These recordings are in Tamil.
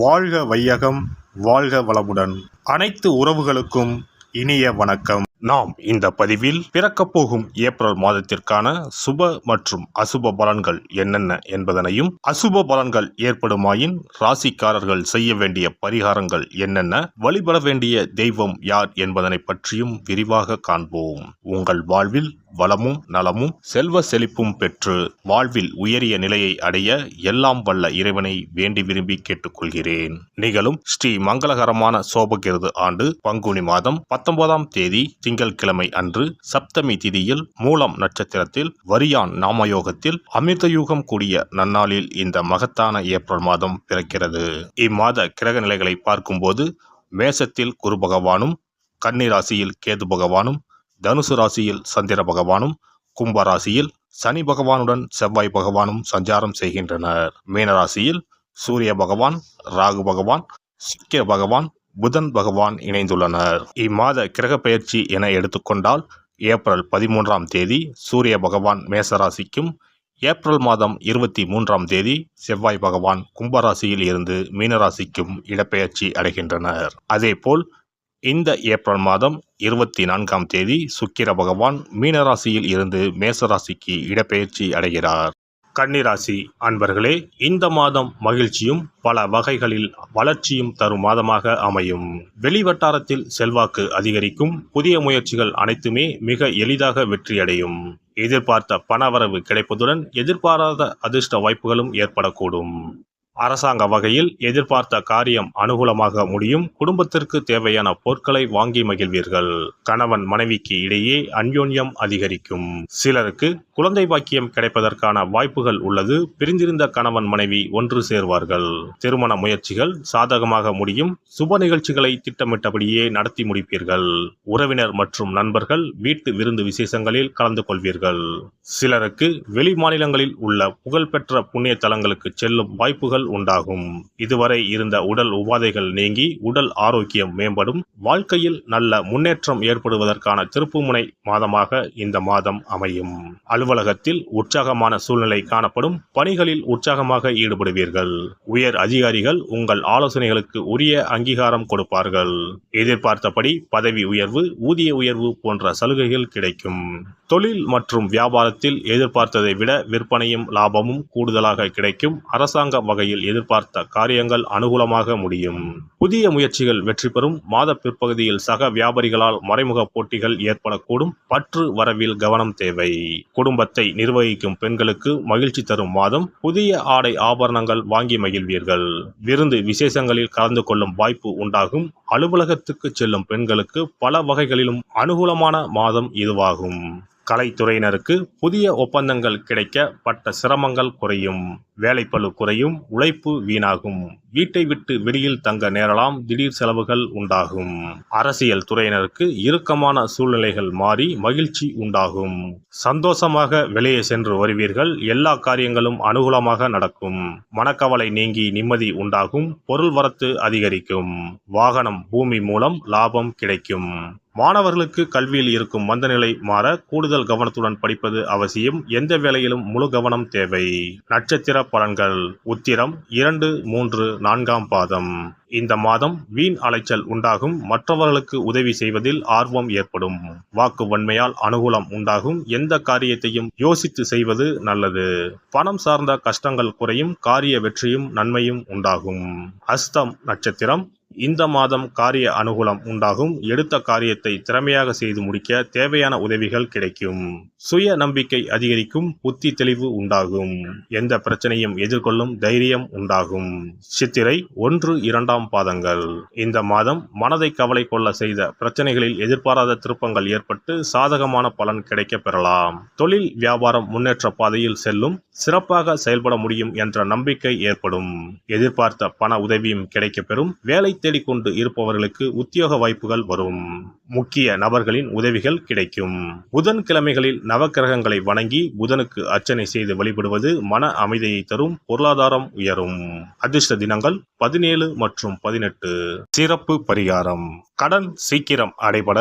வாழ்க வையகம், வாழ்க வளமுடன். அனைத்து உறவுகளுக்கும் இனிய வணக்கம். நாம் இந்த பதிவில் பிறக்கப் போகும் ஏப்ரல் மாதத்திற்கான சுப மற்றும் அசுப பலன்கள் என்னென்ன என்பதனையும், அசுப பலன்கள் ஏற்படுமாயின் ராசிக்காரர்கள் செய்ய வேண்டிய பரிகாரங்கள் என்னென்ன, வழிபட வேண்டிய தெய்வம் யார் என்பதனை பற்றியும் விரிவாக காண்போம். உங்கள் வாழ்வில் வளமும் நலமும் செல்வ செழிப்பும் பெற்று வாழ்வில் உயரிய நிலையை அடைய எல்லாம் வல்ல இறைவனை வேண்டி விரும்பி கேட்டுக்கொள்கிறேன். நிகழும் ஸ்ரீ மங்களகரமான சோபகிருது ஆண்டு பங்குனி மாதம் 19ஆம் தேதி திங்கட்கிழமை அன்று சப்தமி திதியில் மூலம் நட்சத்திரத்தில் வரியான் நாமயோகத்தில் அமிர்தயூகம் கூடிய நன்னாளில் இந்த மகத்தான ஏப்ரல் மாதம் பிறக்கிறது. இம்மாத கிரக நிலைகளை பார்க்கும்போது மேசத்தில் குரு பகவானும், கன்னி ராசியில் கேது பகவானும், தனுசு ராசியில் சந்திர பகவானும், கும்ப ராசியில் சனி பகவானுடன் செவ்வாய் பகவானும் சஞ்சாரம் செய்கின்றனர். மீனராசியில் சூரிய பகவான், ராகு பகவான், சுக்கிர பகவான், புதன் பகவான் இணைந்துள்ளனர். இம்மாத கிரக பெயர்ச்சி என எடுத்துக்கொண்டால் ஏப்ரல் 13ஆம் தேதி சூரிய பகவான் மேசராசிக்கும், ஏப்ரல் மாதம் 23ஆம் தேதி செவ்வாய் பகவான் கும்பராசியில் இருந்து மீனராசிக்கும் இடப்பெயர்ச்சி அடைகின்றனர். அதேபோல் இந்த ஏப்ரல் மாதம் 24ஆம் தேதி சுக்கிர பகவான் மீனராசியில் இருந்து மேசராசிக்கு இடப்பெயர்ச்சி அடைகிறார். கன்னிராசி அன்பர்களே, இந்த மாதம் மகிழ்ச்சியும் பல வகைகளில் வளர்ச்சியும் தரும் மாதமாக அமையும். வெளிவட்டாரத்தில் செல்வாக்கு அதிகரிக்கும். புதிய முயற்சிகள் அனைத்துமே மிக எளிதாக வெற்றியடையும். எதிர்பார்த்த பணவரவு கிடைப்பதுடன் எதிர்பாராத அதிர்ஷ்ட வாய்ப்புகளும் ஏற்படக்கூடும். அரசாங்க வகையில் எதிர்பார்த்த காரியம் அனுகூலமாக முடியும். குடும்பத்திற்கு தேவையான பொருட்களை வாங்கி மகிழ்வீர்கள். கணவன் மனைவிக்கு இடையே அந்யோன்யம் அதிகரிக்கும். சிலருக்கு குழந்தை பாக்கியம் கிடைப்பதற்கான வாய்ப்புகள் உள்ளது. பிரிந்திருந்த கணவன் மனைவி ஒன்று சேர்வார்கள். திருமண முயற்சிகள் சாதகமாக முடியும். சுப நிகழ்ச்சிகளை திட்டமிட்டபடியே நடத்தி முடிப்பீர்கள். உறவினர் மற்றும் நண்பர்கள் வீட்டு விருந்து விசேஷங்களில் கலந்து கொள்வீர்கள். சிலருக்கு வெளி மாநிலங்களில் உள்ள புகழ்பெற்ற புண்ணிய தலங்களுக்கு செல்லும் வாய்ப்புகள் உண்டாகும். இதுவரை இருந்த உடல் உபாதைகள் நீங்கி உடல் ஆரோக்கியம் மேம்படும். வாழ்க்கையில் நல்ல முன்னேற்றம் ஏற்படுவதற்கான திருப்புமுனை மாதமாக இந்த மாதம் அமையும். அலுவலகத்தில் உற்சாகமான சூழ்நிலை காணப்படும். பணிகளில் உற்சாகமாக ஈடுபடுவீர்கள். உயர் அதிகாரிகள் உங்கள் ஆலோசனைகளுக்கு உரிய அங்கீகாரம் கொடுப்பார்கள். எதிர்பார்த்தபடி பதவி உயர்வு, ஊதிய உயர்வு போன்ற சலுகைகள் கிடைக்கும். தொழில் மற்றும் வியாபாரத்தில் எதிர்பார்த்ததை விட விற்பனையும் லாபமும் கூடுதலாக கிடைக்கும். அரசாங்க வகையில் எதிர்பார்த்த காரியங்கள் அனுகூலமாக முடியும். புதிய முயற்சிகள் வெற்றி பெறும். மாத பிற்பகுதியில் சக வியாபாரிகளால் மறைமுக போட்டிகள் ஏற்படக்கூடும். பற்று வரவில் கவனம் தேவை. குடும்பத்தை நிர்வகிக்கும் பெண்களுக்கு மகிழ்ச்சி தரும் மாதம். புதிய ஆடை ஆபரணங்கள் வாங்கி மகிழ்வீர்கள். விருந்து விசேஷங்களில் கலந்து கொள்ளும் வாய்ப்பு உண்டாகும். அலுவலகத்துக்கு செல்லும் பெண்களுக்கு பல வகைகளிலும் அனுகூலமான மாதம் இதுவாகும். கலைத்துறையினருக்கு புதிய ஒப்பந்தங்கள் கிடைக்க பட்ட சிரமங்கள் குறையும். வேலைப்பளு குறையும். உழைப்பு வீணாகும். வீட்டை விட்டு வெளியில் தங்க நேரலாம். திடீர் செலவுகள் உண்டாகும். அரசியல் துறையினருக்கு இறுக்கமான சூழ்நிலைகள் மாறி மகிழ்ச்சி உண்டாகும். சந்தோஷமாக வெளியே சென்று வருவீர்கள். எல்லா காரியங்களும் அனுகூலமாக நடக்கும். மனக்கவலை நீங்கி நிம்மதி உண்டாகும். பொருள் வரத்து அதிகரிக்கும். வாகனம், பூமி மூலம் லாபம் கிடைக்கும். மாணவர்களுக்கு கல்வியில் இருக்கும் மந்தநிலை மாற கூடுதல் கவனத்துடன் படிப்பது அவசியம். எந்த வேளையிலும் முழு கவனம் தேவை. நட்சத்திர பலன்கள். உத்திரம் 2, 3, 4ஆம் பாதம். இந்த மாதம் வீண் அலைச்சல் உண்டாகும். மற்றவர்களுக்கு உதவி செய்வதில் ஆர்வம் ஏற்படும். வாக்கு வன்மையால் அனுகூலம் உண்டாகும். எந்த காரியத்தையும் யோசித்து செய்வது நல்லது. பணம் சார்ந்த கஷ்டங்கள் குறையும். காரிய வெற்றியும் நன்மையும் உண்டாகும். அஸ்தம் நட்சத்திரம். இந்த மாதம் காரிய அனுகூலம் உண்டாகும். எடுத்த காரியத்தை திறமையாக செய்து முடிக்க தேவையான உதவிகள் கிடைக்கும். சுய நம்பிக்கை அதிகரிக்கும். புத்தி தெளிவு உண்டாகும். எந்த பிரச்சனையும் எதிர்கொள்ளும் தைரியம் உண்டாகும். சித்திரை 1, 2ஆம் பாதங்கள். இந்த மாதம் மனதை கவலை கொள்ள செய்த பிரச்சனைகளில் எதிர்பாராத திருப்பங்கள் ஏற்பட்டு சாதகமான பலன் கிடைக்க பெறலாம். தொழில் வியாபாரம் முன்னேற்ற பாதையில் செல்லும். சிறப்பாக செயல்பட முடியும் என்ற நம்பிக்கை ஏற்படும். எதிர்பார்த்த பண உதவியும் கிடைக்கப்பெறும். வேலை தேடிக்கொண்டு இருப்பவர்களுக்கு உத்தியோக வாய்ப்புகள் வரும். முக்கிய நபர்களின் உதவிகள் கிடைக்கும். புதன்கிழமைகளில் நவக்கிரகங்களை வணங்கி புதனுக்கு அர்ச்சனை செய்து வழிபடுவது மன அமைதியை தரும். பொருளாதாரம் உயரும். அதிர்ஷ்ட தினங்கள் 17 மற்றும் 18. சிறப்பு பரிகாரம். கடன் சீக்கிரம் அடைபட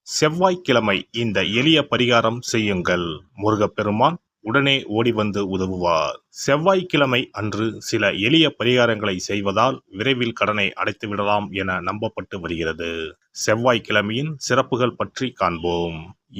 செவ்வாய்க்கிழமை இந்த எளிய பரிகாரம் செய்யுங்கள். முருகப்பெருமான், உடனே ஓடி வந்து உதவுவார். செவ்வாய்க்கிழமை அன்று சில எளிய பரிகாரங்களை செய்வதால் விரைவில் கடனை அடைத்துவிடலாம் என நம்பப்பட்டு வருகிறது. செவ்வாய்க்கிழமையின் சிறப்புகள் பற்றி காண்போம்.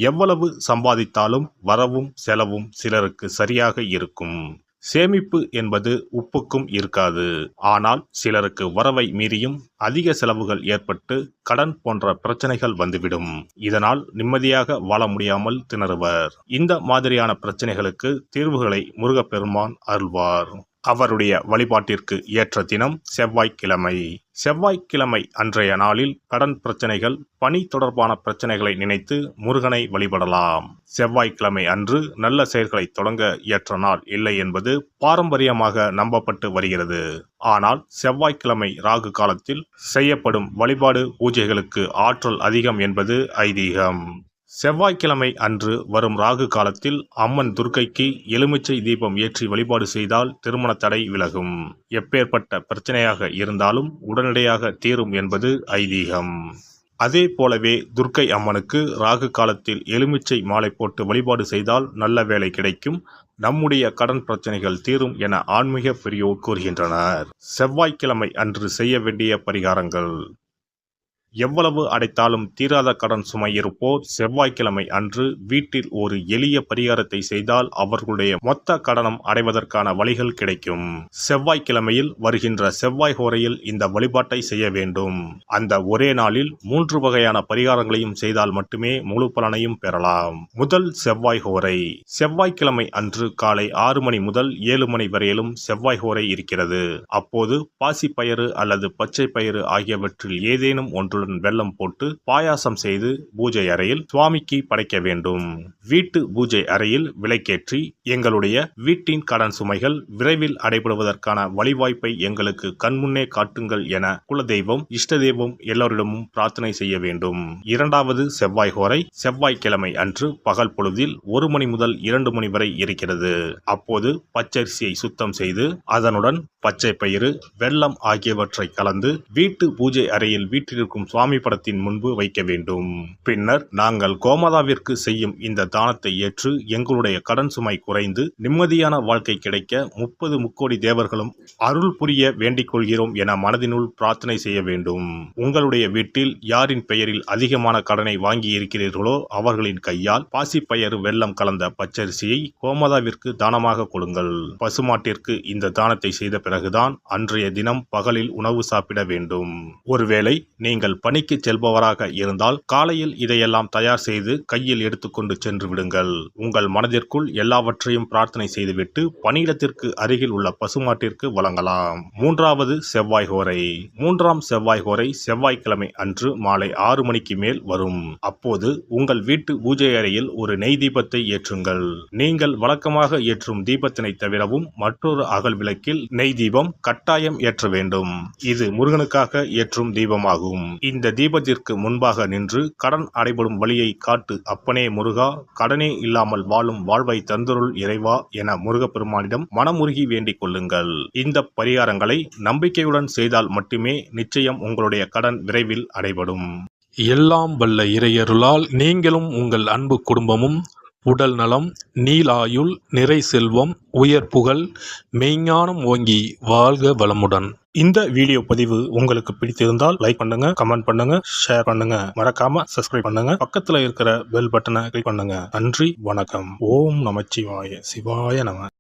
எவ்வளவு சம்பாதித்தாலும் வரவும் செலவும் சிலருக்கு சரியாக இருக்கும். சேமிப்பு என்பது உப்புக்கும் இருக்காது. ஆனால் சிலருக்கு வரவை மீறியும் அதிக செலவுகள் ஏற்பட்டு கடன் போன்ற பிரச்சனைகள் வந்துவிடும். இதனால் நிம்மதியாக வாழ முடியாமல் திணறுவர். இந்த மாதிரியான பிரச்சனைகளுக்கு தீர்வுகளை முருகப்பெருமான் அருள்வார். அவருடைய வழிபாட்டிற்கு ஏற்ற தினம் செவ்வாய்க்கிழமை. செவ்வாய்க்கிழமை அன்றைய நாளில் கடன் பிரச்சனைகள், பணி தொடர்பான பிரச்சனைகளை நினைத்து முருகனை வழிபடலாம். செவ்வாய்க்கிழமை அன்று நல்ல செயல்களை தொடங்க ஏற்ற நாள் இல்லை என்பது பாரம்பரியமாக நம்பப்பட்டு வருகிறது. ஆனால் செவ்வாய்க்கிழமை ராகு காலத்தில் செய்யப்படும் வழிபாடு பூஜைகளுக்கு ஆற்றல் அதிகம் என்பது ஐதீகம். செவ்வாய்க்கிழமை அன்று வரும் ராகு காலத்தில் அம்மன் துர்க்கைக்கு எலுமிச்சை தீபம் ஏற்றி வழிபாடு செய்தால் திருமண தடை விலகும். எப்பேற்பட்ட பிரச்சனையாக இருந்தாலும் உடனடியாக தீரும் என்பது ஐதீகம். அதே போலவே துர்க்கை அம்மனுக்கு ராகு காலத்தில் எலுமிச்சை மாலை போட்டு வழிபாடு செய்தால் நல்ல வேலை கிடைக்கும், நம்முடைய கடன் பிரச்சனைகள் தீரும் என ஆன்மீக பெரியோர் கூறுகின்றனர். செவ்வாய்க்கிழமை அன்று செய்ய வேண்டிய பரிகாரங்கள். எவ்வளவு அடைத்தாலும் தீராத கடன் சுமை இருப்போர் செவ்வாய்க்கிழமை அன்று வீட்டில் ஒரு எளிய பரிகாரத்தை செய்தால் அவர்களுடைய மொத்த கடனம் அடைவதற்கான வழிகள் கிடைக்கும். செவ்வாய்க்கிழமையில் வருகின்ற செவ்வாய் ஹோரையில் இந்த வழிபாட்டை செய்ய வேண்டும். அந்த ஒரே நாளில் 3 வகையான பரிகாரங்களையும் செய்தால் மட்டுமே முழு பலனையும் பெறலாம். முதல் செவ்வாய் ஹோரை. செவ்வாய்க்கிழமை அன்று காலை 6 மணி முதல் 7 மணி வரையிலும் செவ்வாய் ஹோரை இருக்கிறது. அப்போது பாசிப்பயிறு அல்லது பச்சை பயிறு ஆகியவற்றில் ஏதேனும் ஒன்று வெல்லம் போட்டு பாயாசம் செய்து பூஜை அறையில் சுவாமிக்கு படைக்க வேண்டும். வீட்டு பூஜை அறையில் விளக்கேற்றி எங்களுடைய வீட்டின் கடன் சுமைகள் விரைவில் அடைபடுவதற்கான வழிவாய்ப்பை எங்களுக்கு கண்முன்னே காட்டுங்கள் என குலதெய்வம், இஷ்ட தெய்வம் எல்லோரிடமும் பிரார்த்தனை செய்ய வேண்டும். இரண்டாவது செவ்வாய் ஹோரை செவ்வாய்க்கிழமை அன்று பகல் பொழுதில் 1 மணி முதல் 2 மணி வரை இருக்கிறது. அப்போது பச்சரிசியை சுத்தம் செய்து அதனுடன் பச்சை பயிறு, வெல்லம் ஆகியவற்றை கலந்து வீட்டு பூஜை அறையில் வீட்டிற்கும் சுவாமி படத்தின் முன்பு வைக்க வேண்டும். பின்னர் நாங்கள் கோமாதாவிற்கு செய்யும் இந்த தானத்தை ஏற்று எங்களுடைய கடன் சுமை குறைந்து நிம்மதியான வாழ்க்கை கிடைக்க 30 முக்கோடி தேவர்களும் அருள் புரிய வேண்டிக் கொள்கிறோம் என மனதினுள் பிரார்த்தனை செய்ய வேண்டும். உங்களுடைய வீட்டில் யாரின் பெயரில் அதிகமான கடனை வாங்கி இருக்கிறீர்களோ அவர்களின் கையால் பாசிப்பயறு வெல்லம் கலந்த பச்சரிசியை கோமாதாவிற்கு தானமாக கொடுங்கள். பசுமாட்டிற்கு இந்த தானத்தை செய்த பிறகுதான் அன்றைய தினம் பகலில் உணவு சாப்பிட வேண்டும். ஒருவேளை நீங்கள் பணிக்கு செல்பவராக இருந்தால் காலையில் இதையெல்லாம் தயார் செய்து கையில் எடுத்துக்கொண்டு சென்று விடுங்கள். உங்கள் மனதிற்குள் எல்லாவற்றையும் பிரார்த்தனை செய்துவிட்டு பணியிடத்திற்கு அருகில் உள்ள பசுமாட்டிற்கு வழங்கலாம். மூன்றாவது செவ்வாய் ஹோரை. 3ஆம் செவ்வாய் ஹோரை செவ்வாய்க்கிழமை அன்று மாலை 6 மணிக்கு மேல் வரும். அப்போது உங்கள் வீட்டு பூஜை அறையில் ஒரு நெய் தீபத்தை ஏற்றுங்கள். நீங்கள் வழக்கமாக ஏற்றும் தீபத்தினை தவிரவும் மற்றொரு அகல் விளக்கில் நெய் தீபம் கட்டாயம் ஏற்ற வேண்டும். இது முருகனுக்காக ஏற்றும் தீபமாகும். இந்த தீபத்திற்கு முன்பாக நின்று கடன் அடைபடும் வழியை காட்டு அப்பனே முருகா, கடனே இல்லாமல் வாழும் வாழ்வை தந்தருள் இறைவா என முருகப்பெருமானிடம் மனமுருகி வேண்டிக் கொள்ளுங்கள். இந்த பரிகாரங்களை நம்பிக்கையுடன் செய்தால் மட்டுமே நிச்சயம் உங்களுடைய கடன் விரைவில் அடைபடும். எல்லாம் வல்ல இறையருளால் நீங்களும் உங்கள் அன்பு குடும்பமும் உடல் நலம், நீலாயுள், நிறை செல்வம், உயர் புகழ், மெய்ஞானம் ஓங்கி வாழ்க வளமுடன். இந்த வீடியோ பதிவு உங்களுக்கு பிடித்திருந்தால் லைக் பண்ணுங்க, கமெண்ட் பண்ணுங்க, ஷேர் பண்ணுங்க, மறக்காம சப்ஸ்கிரைப் பண்ணுங்க, பக்கத்துல இருக்கிற பெல் பட்டனை கிளிக் பண்ணுங்க. நன்றி, வணக்கம். ஓம் நமச்சிவாய. சிவாய நம.